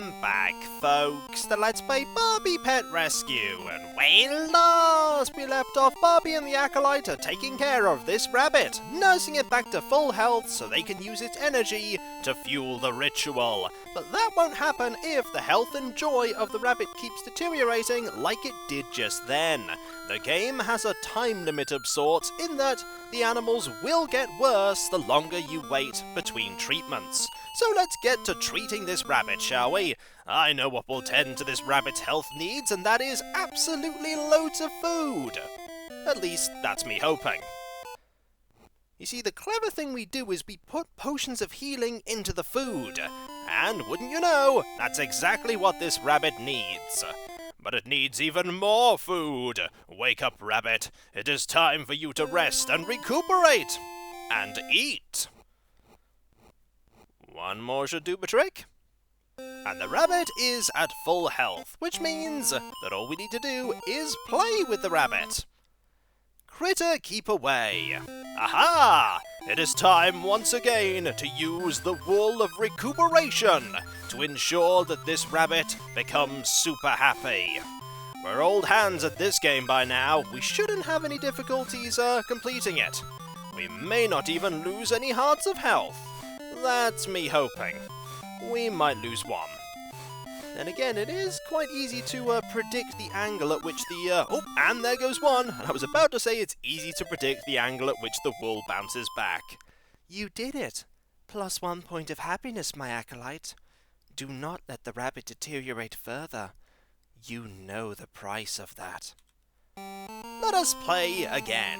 Welcome back, folks, to Let's Play Barbie Pet Rescue, and when last we left off, Barbie and the Acolyte are taking care of this rabbit, nursing it back to full health so they can use its energy to fuel the ritual. But that won't happen if the health and joy of the rabbit keeps deteriorating like it did just then. The game has a time limit of sorts in that the animals will get worse the longer you wait between treatments. So let's get to treating this rabbit, shall we? I know what will tend to this rabbit's health needs, and that is absolutely loads of food. At least, that's me hoping. You see, the clever thing we do is we put potions of healing into the food. And wouldn't you know, that's exactly what this rabbit needs. But it needs even more food. Wake up, rabbit. It is time for you to rest and recuperate. And eat. One more should do the trick. And the rabbit is at full health, which means that all we need to do is play with the rabbit. Critter, keep away. Aha! It is time once again to use the wool of recuperation to ensure that this rabbit becomes super happy. We're old hands at this game by now. We shouldn't have any difficulties completing it. We may not even lose any hearts of health. That's me hoping. We might lose one. Then again, it is quite easy to predict the angle at which the... oh, and there goes one! I was about to say it's easy to predict the angle at which the wool bounces back. You did it! +1 point of happiness, my acolyte. Do not let the rabbit deteriorate further. You know the price of that. Let us play again.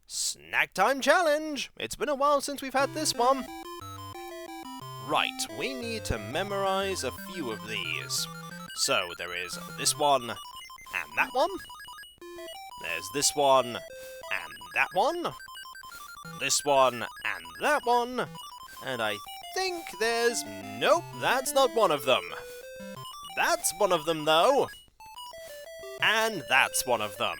Snack time challenge! It's been a while since we've had this one. Right, we need to memorize a few of these. So, there is this one, and that one. There's this one, and that one. This one, and that one. And I think there's... nope, that's not one of them. That's one of them, though. And that's one of them.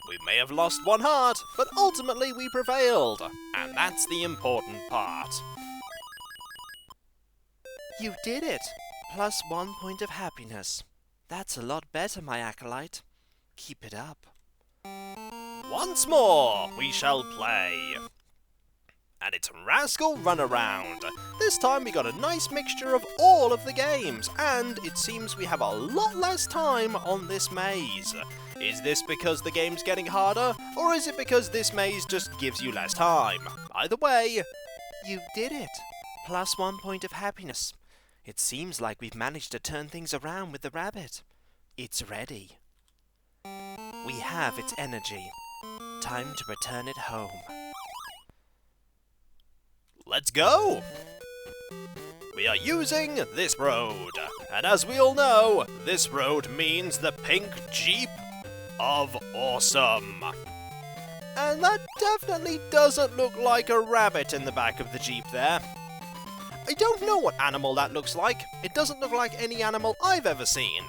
We may have lost one heart, but ultimately we prevailed. And that's the important part. You did it! +1 point of happiness. That's a lot better, my acolyte. Keep it up. Once more, we shall play. And it's Rascal Runaround. This time we got a nice mixture of all of the games, and it seems we have a lot less time on this maze. Is this because the game's getting harder, or is it because this maze just gives you less time? Either way... You did it! +1 point of happiness. It seems like we've managed to turn things around with the rabbit. It's ready. We have its energy. Time to return it home. Let's go! We are using this road, and as we all know, this road means the pink Jeep of Awesome. And that definitely doesn't look like a rabbit in the back of the Jeep there. I don't know what animal that looks like. It doesn't look like any animal I've ever seen.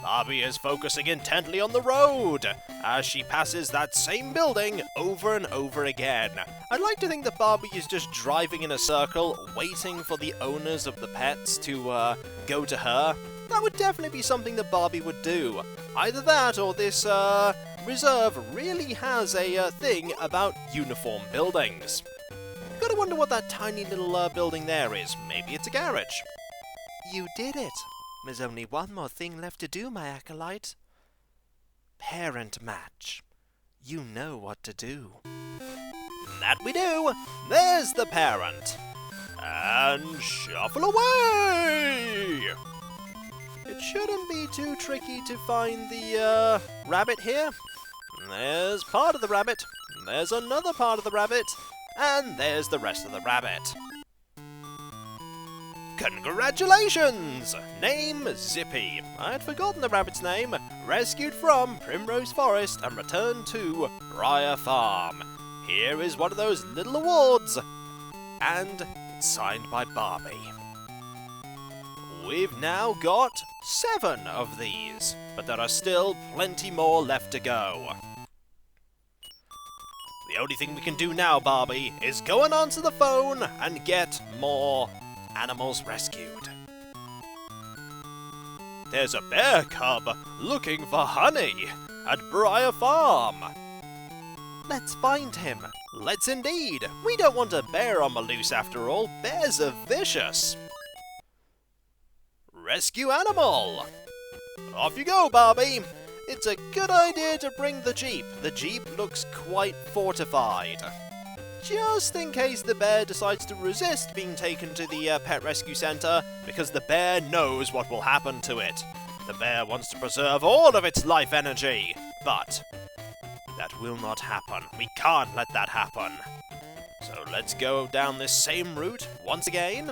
Barbie is focusing intently on the road as she passes that same building over and over again. I'd like to think that Barbie is just driving in a circle, waiting for the owners of the pets to go to her. That would definitely be something that Barbie would do. Either that or this reserve really has a thing about uniform buildings. Gotta wonder what that tiny little building there is. Maybe it's a garage. You did it! There's only one more thing left to do, my acolyte. Parent match. You know what to do. That we do! There's the parent! And shuffle away! It shouldn't be too tricky to find the rabbit here. There's part of the rabbit. There's another part of the rabbit. And there's the rest of the rabbit. Congratulations! Name Zippy. I had forgotten the rabbit's name. Rescued from Primrose Forest and returned to Briar Farm. Here is one of those little awards. And it's signed by Barbie. We've now got 7 of these, but there are still plenty more left to go. The only thing we can do now, Barbie, is go on onto the phone and get more animals rescued. There's a bear cub looking for honey at Briar Farm. Let's find him. Let's indeed. We don't want a bear on the loose after all. Bears are vicious. Rescue animal. Off you go, Barbie. It's a good idea to bring the jeep. The jeep looks quite fortified. Just in case the bear decides to resist being taken to the pet rescue center, because the bear knows what will happen to it. The bear wants to preserve all of its life energy, but that will not happen. We can't let that happen. So let's go down this same route once again.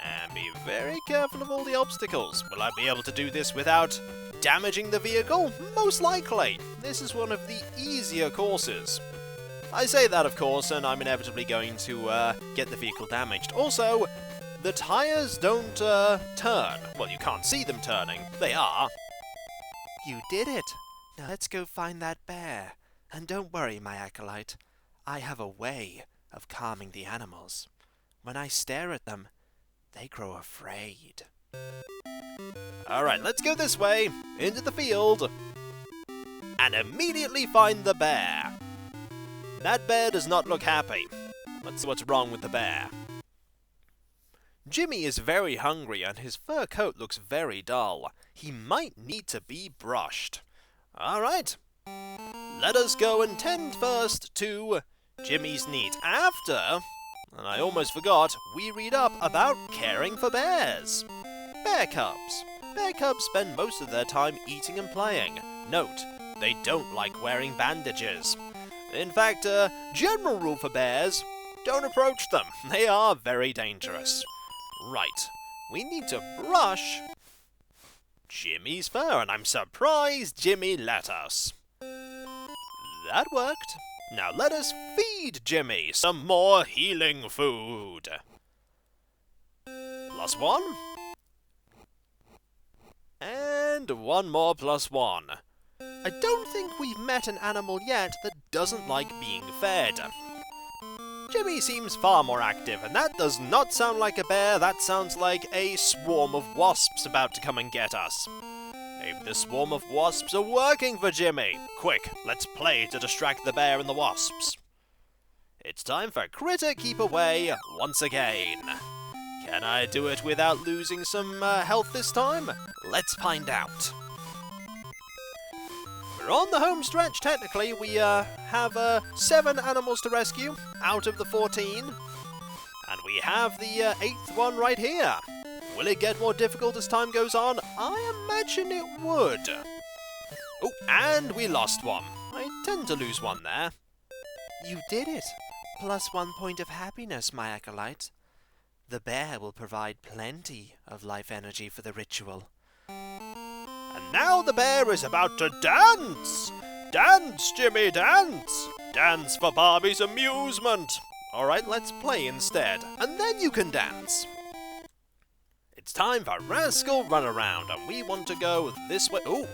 And be very careful of all the obstacles. Will I be able to do this without damaging the vehicle? Most likely. This is one of the easier courses. I say that, of course, and I'm inevitably going to get the vehicle damaged. Also, the tires don't turn. Well, you can't see them turning. They are. You did it! Now let's go find that bear. And don't worry, my acolyte. I have a way of calming the animals. When I stare at them, they grow afraid. Alright, let's go this way, into the field, and immediately find the bear. That bear does not look happy. Let's see what's wrong with the bear. Jimmy is very hungry and his fur coat looks very dull. He might need to be brushed. Alright, let us go and tend first to Jimmy's needs. After, and I almost forgot, we read up about caring for bears. Bear cubs. Bear cubs spend most of their time eating and playing. Note, they don't like wearing bandages. In fact, general rule for bears, don't approach them. They are very dangerous. Right, we need to brush Jimmy's fur, and I'm surprised Jimmy let us. That worked. Now let us feed Jimmy some more healing food. +1. And one more +1. I don't think we've met an animal yet that doesn't like being fed. Jimmy seems far more active, and that does not sound like a bear, that sounds like a swarm of wasps about to come and get us. Maybe the swarm of wasps are working for Jimmy. Quick, let's play to distract the bear and the wasps. It's time for Critter Keep Away once again. Can I do it without losing some health this time? Let's find out. We're on the home stretch, technically. We have 7 animals to rescue out of the 14. And we have the 8th one right here. Will it get more difficult as time goes on? I imagine it would. Oh, and we lost one. I tend to lose one there. You did it! +1 point of happiness, my acolyte. The bear will provide plenty of life energy for the ritual. And now the bear is about to dance! Dance, Jimmy, dance! Dance for Barbie's amusement! Alright, let's play instead, and then you can dance. It's time for Rascal Runaround, and we want to go this way. Ooh!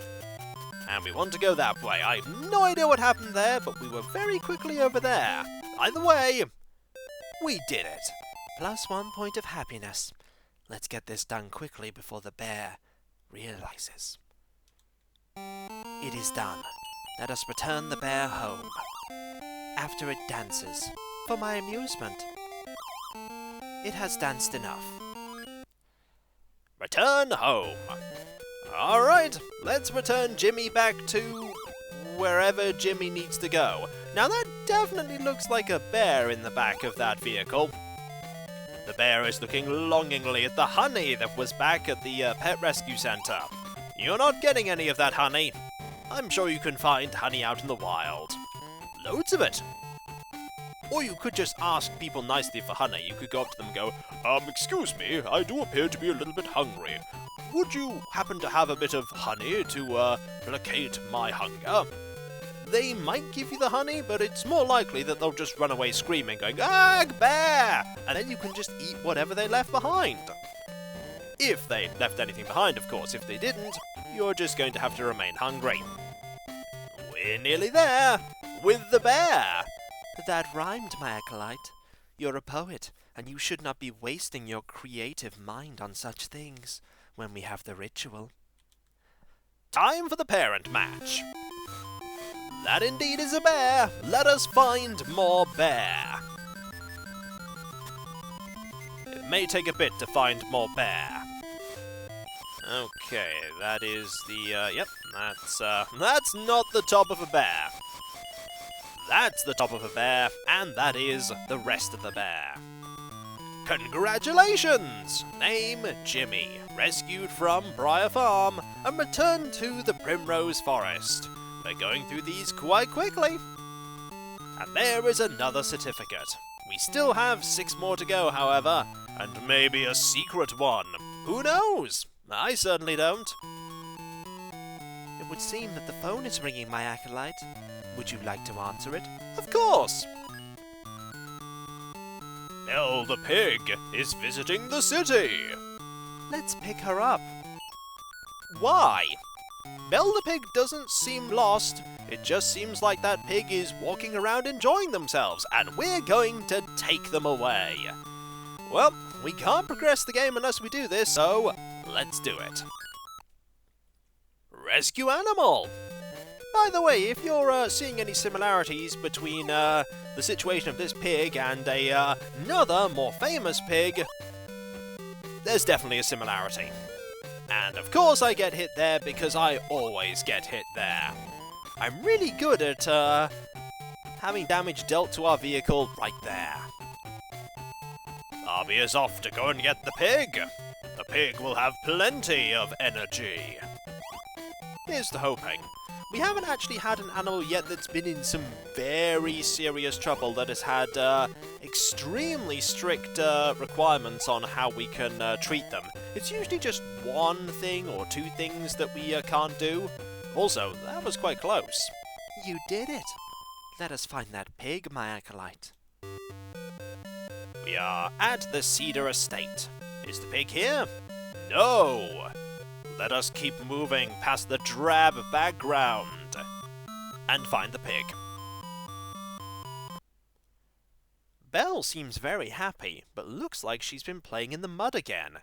And we want to go that way. I have no idea what happened there, but we were very quickly over there. Either way, we did it. +1 point of happiness. Let's get this done quickly before the bear realizes. It is done. Let us return the bear home. After it dances, for my amusement. It has danced enough. Return home. Alright, let's return Jimmy back to wherever Jimmy needs to go. Now that definitely looks like a bear in the back of that vehicle. The bear is looking longingly at the honey that was back at the pet rescue center. You're not getting any of that honey. I'm sure you can find honey out in the wild. Loads of it. Or you could just ask people nicely for honey. You could go up to them and go, excuse me, I do appear to be a little bit hungry. Would you happen to have a bit of honey to placate my hunger? They might give you the honey, but it's more likely that they'll just run away screaming, going, "Ag, bear!" And then you can just eat whatever they left behind. If they left anything behind, of course. If they didn't, you're just going to have to remain hungry. We're nearly there with the bear. That rhymed, my acolyte. You're a poet, and you should not be wasting your creative mind on such things when we have the ritual. Time for the parent match. That indeed is a bear. Let us find more bear. It may take a bit to find more bear. Okay, that is the, yep, that's not the top of a bear. That's the top of a bear, and that is the rest of the bear. Congratulations! Name Jimmy, rescued from Briar Farm and returned to the Primrose Forest. We're going through these quite quickly. And there is another certificate. We still have 6 more to go, however, and maybe a secret one. Who knows? I certainly don't. It would seem that the phone is ringing, my acolyte. Would you like to answer it? Of course! Nell the pig is visiting the city. Let's pick her up. Why? Belle the pig doesn't seem lost. It just seems like that pig is walking around enjoying themselves, and we're going to take them away. Well, we can't progress the game unless we do this, so let's do it. Rescue animal! By the way, if you're seeing any similarities between the situation of this pig and another, more famous pig, there's definitely a similarity. And of course I get hit there because I always get hit there. I'm really good at having damage dealt to our vehicle right there. Barbie is off to go and get the pig. The pig will have plenty of energy. Here's the hoping. We haven't actually had an animal yet that's been in some very serious trouble, that has had extremely strict requirements on how we can treat them. It's usually just one thing or 2 things that we can't do. Also, that was quite close. You did it. Let us find that pig, my acolyte. We are at the Cedar Estate. Is the pig here? No! Let us keep moving past the drab background and find the pig. Belle seems very happy, but looks like she's been playing in the mud again.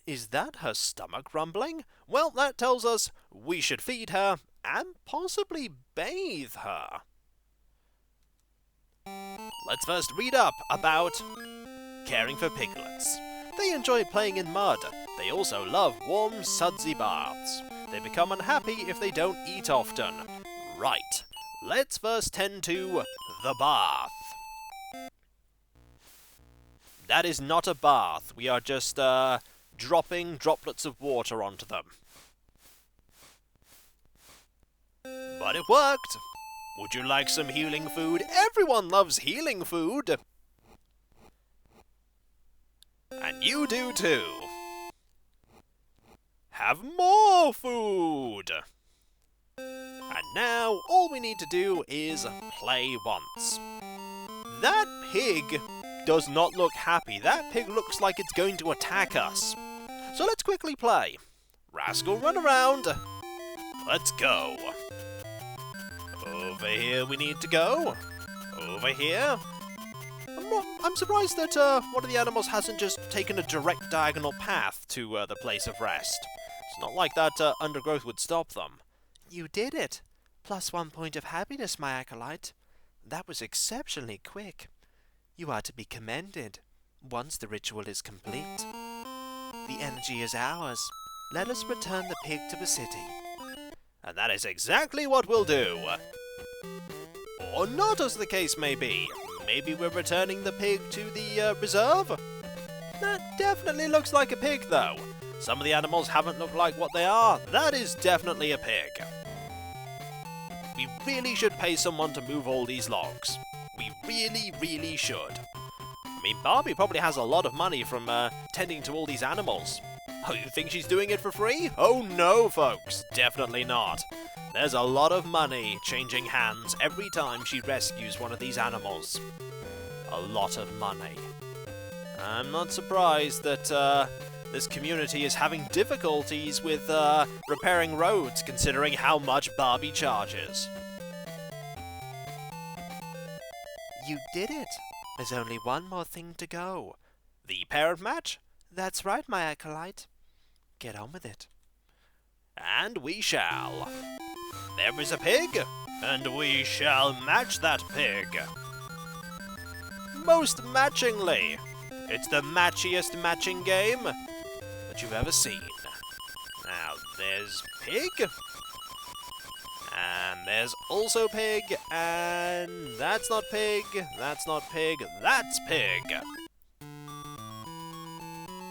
Is that her stomach rumbling? Well, that tells us we should feed her and possibly bathe her. Let's first read up about caring for piglets. They enjoy playing in mud. They also love warm, sudsy baths. They become unhappy if they don't eat often. Right, let's first tend to the bath. That is not a bath. We are just dropping droplets of water onto them. But it worked. Would you like some healing food? Everyone loves healing food. And you do too. Have more food! And now, all we need to do is play once. That pig does not look happy. That pig looks like it's going to attack us. So let's quickly play. Rascal, run around. Let's go. Over here we need to go. Over here. I'm surprised that one of the animals hasn't just taken a direct diagonal path to the place of rest. It's not like that undergrowth would stop them. You did it! +1 point of happiness, my acolyte. That was exceptionally quick. You are to be commended, once the ritual is complete. The energy is ours. Let us return the pig to the city. And that is exactly what we'll do. Or not, as the case may be. Maybe we're returning the pig to the reserve? That definitely looks like a pig, though. Some of the animals haven't looked like what they are. That is definitely a pig. We really should pay someone to move all these logs. We really, really should. I mean, Barbie probably has a lot of money from tending to all these animals. Oh, you think she's doing it for free? Oh no, folks, definitely not. There's a lot of money changing hands every time she rescues one of these animals. A lot of money. I'm not surprised that this community is having difficulties with repairing roads, considering how much Barbie charges. You did it! There's only one more thing to go. The parent match? That's right, my acolyte. Get on with it. And we shall. There is a pig, and we shall match that pig. Most matchingly. It's the matchiest matching game that you've ever seen. Now, there's pig. And there's also pig, and that's not pig, that's not pig, that's pig.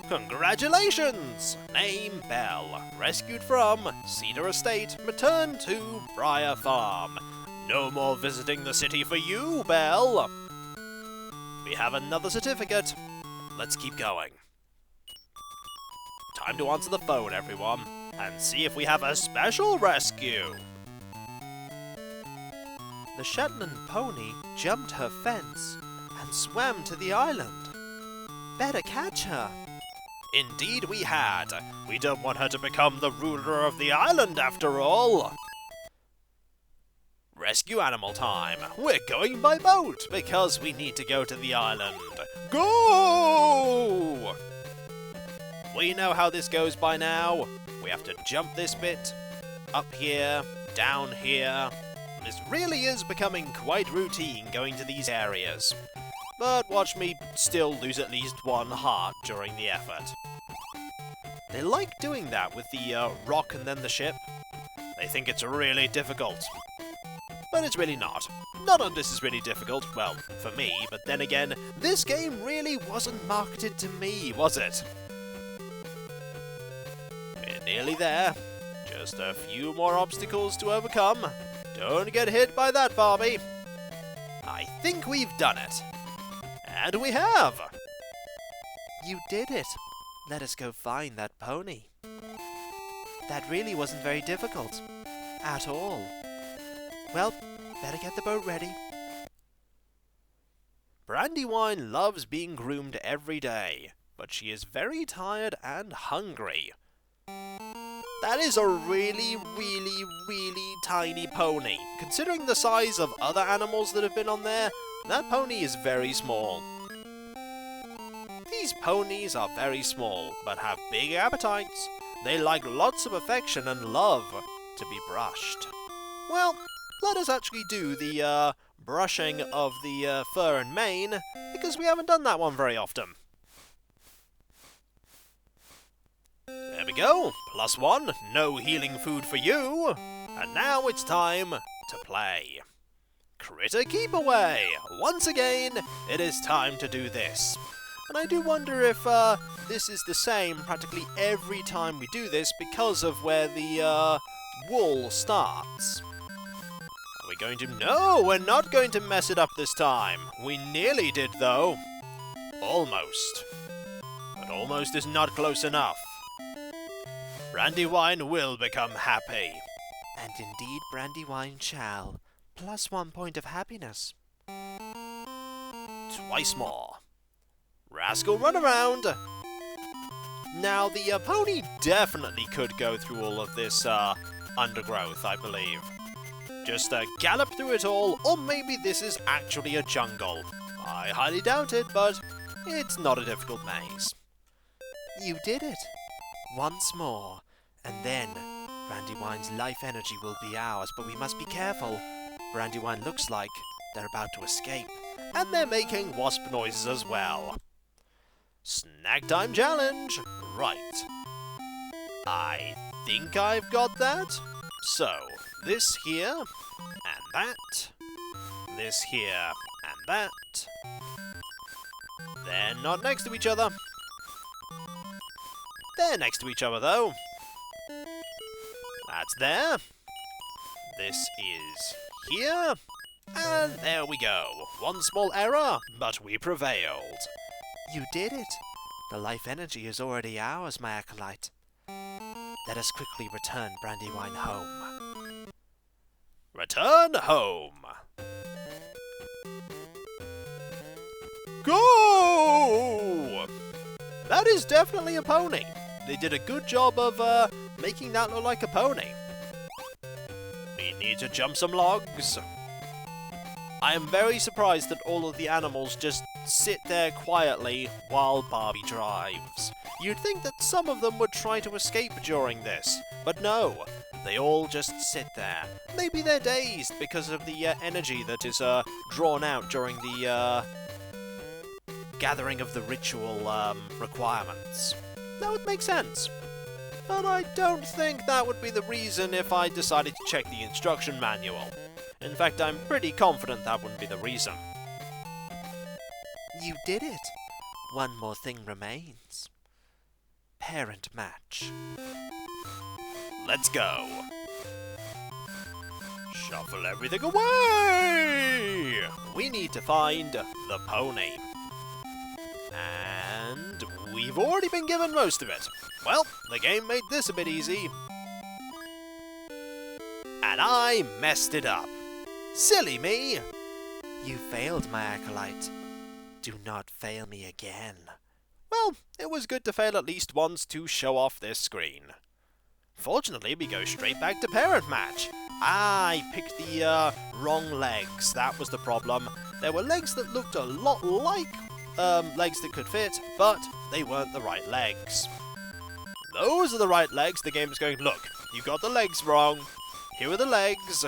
Congratulations! Name Belle. Rescued from Cedar Estate, returned to Briar Farm. No more visiting the city for you, Belle. We have another certificate. Let's keep going. Time to answer the phone, everyone, and see if we have a special rescue. The Shetland pony jumped her fence and swam to the island. Better catch her. Indeed we had. We don't want her to become the ruler of the island after all. Rescue animal time. We're going by boat because we need to go to the island. Go! We know how this goes by now. We have to jump this bit, up here, down here. This really is becoming quite routine going to these areas. But watch me still lose at least one heart during the effort. They like doing that with the rock and then the ship. They think it's really difficult. But it's really not. None of this is really difficult, well, for me, but then again, this game really wasn't marketed to me, was it? We're nearly there. Just a few more obstacles to overcome. Don't get hit by that, Barbie. I think we've done it. And we have! You did it. Let us go find that pony. That really wasn't very difficult. At all. Well, better get the boat ready. Brandywine loves being groomed every day, but she is very tired and hungry. That is a really, really, really tiny pony. Considering the size of other animals that have been on there, that pony is very small. These ponies are very small, but have big appetites. They like lots of affection and love to be brushed. Well, let us actually do the brushing of the fur and mane, because we haven't done that one very often. There we go, +1, no healing food for you. And now it's time to play. Critter Keep Away! Once again, it is time to do this. And I do wonder if this is the same practically every time we do this because of where the wool starts. Are we going to... No, we're not going to mess it up this time. We nearly did, though. Almost. But almost is not close enough. Brandywine will become happy. And indeed Brandywine shall. +1 point of happiness. Twice more. Rascal run around. Now, the pony definitely could go through all of this undergrowth, I believe. Just gallop through it all, or maybe this is actually a jungle. I highly doubt it, but it's not a difficult maze. You did it. Once more, and then Brandywine's life energy will be ours, but we must be careful. Brandywine looks like they're about to escape. And they're making wasp noises as well. Snack time challenge! Right. I think I've got that. So, this here, and that. This here, and that. They're not next to each other. They're next to each other, though. That's there. This is here. And there we go. One small error, but we prevailed. You did it. The life energy is already ours, my acolyte. Let us quickly return Brandywine home. Return home. Go! That is definitely a pony. They did a good job of making that look like a pony. We need to jump some logs. I am very surprised that all of the animals just sit there quietly while Barbie drives. You'd think that some of them would try to escape during this, but no, they all just sit there. Maybe they're dazed because of the energy that is drawn out during the gathering of the ritual requirements. That would make sense. But I don't think that would be the reason if I decided to check the instruction manual. In fact, I'm pretty confident that wouldn't be the reason. You did it. One more thing remains. Parent match. Let's go. Shuffle everything away! We need to find the pony. And we've already been given most of it. Well, the game made this a bit easy. And I messed it up. Silly me! You failed, my acolyte. Do not fail me again. Well, it was good to fail at least once to show off this screen. Fortunately, we go straight back to parent match. I picked the wrong legs. That was the problem. There were legs that looked a lot like legs that could fit, but they weren't the right legs. Those are the right legs. The game's going, look, you got the legs wrong. Here are the legs.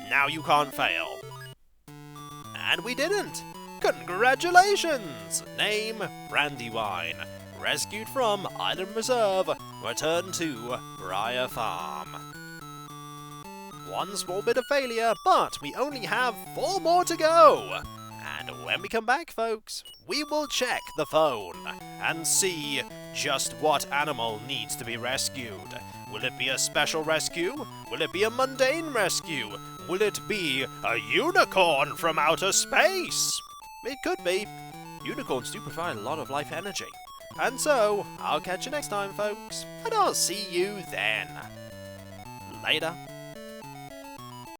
Now you can't fail. And we didn't. Congratulations! Name, Brandywine. Rescued from Island Reserve. Returned to Briar Farm. One small bit of failure, but we only have 4 more to go. And when we come back, folks, we will check the phone and see just what animal needs to be rescued. Will it be a special rescue? Will it be a mundane rescue? Will it be a unicorn from outer space? It could be. Unicorns do provide a lot of life energy. And so, I'll catch you next time, folks, and I'll see you then. Later.